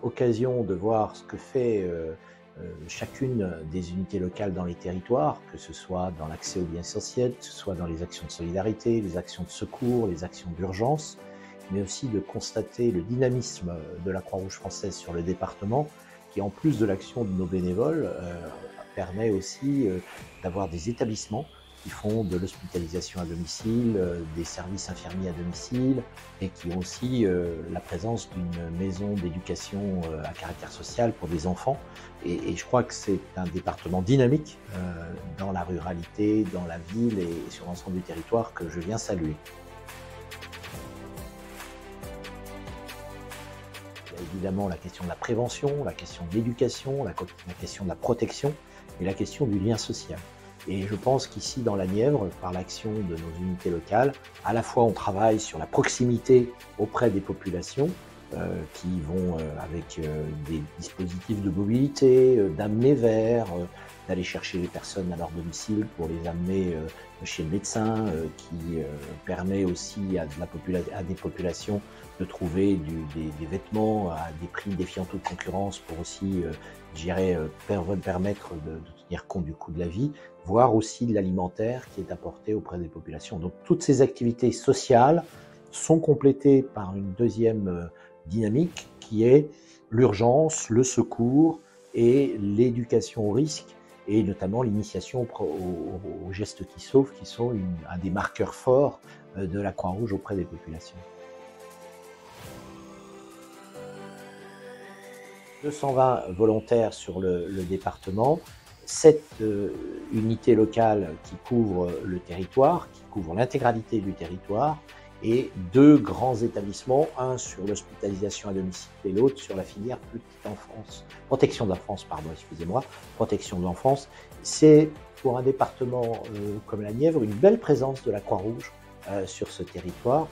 occasion de voir ce que fait chacune des unités locales dans les territoires, que ce soit dans l'accès aux biens essentiels, que ce soit dans les actions de solidarité, les actions de secours, les actions d'urgence, mais aussi de constater le dynamisme de la Croix-Rouge française sur le département, qui en plus de l'action de nos bénévoles, permet aussi d'avoir des établissements qui font de l'hospitalisation à domicile, des services infirmiers à domicile, et qui ont aussi la présence d'une maison d'éducation à caractère social pour des enfants. Et je crois que c'est un département dynamique dans la ruralité, dans la ville et sur l'ensemble du territoire que je viens saluer. Il y a évidemment la question de la prévention, la question de l'éducation, la question de la protection et la question du lien social. Et je pense qu'ici, dans la Nièvre, par l'action de nos unités locales, à la fois on travaille sur la proximité auprès des populations, qui vont avec des dispositifs de mobilité, d'amener vers, d'aller chercher les personnes à leur domicile pour les amener chez le médecin, qui permet aussi à des populations de trouver des vêtements à des prix défiant toute concurrence pour aussi, je dirais, permettre de tenir compte du coût de la vie, voire aussi de l'alimentaire qui est apporté auprès des populations. Donc toutes ces activités sociales sont complétées par une deuxième dynamique qui est l'urgence, le secours et l'éducation au risque, et notamment l'initiation aux gestes qui sauvent, qui sont un des marqueurs forts de la Croix-Rouge auprès des populations. 220 volontaires sur le département, 7 unités locales qui couvrent le territoire, qui couvrent l'intégralité du territoire, et 2 grands établissements, un sur l'hospitalisation à domicile et l'autre sur la filière petite enfance, protection de l'enfance, pardon, excusez-moi, protection de l'enfance. C'est pour un département comme la Nièvre une belle présence de la Croix-Rouge sur ce territoire.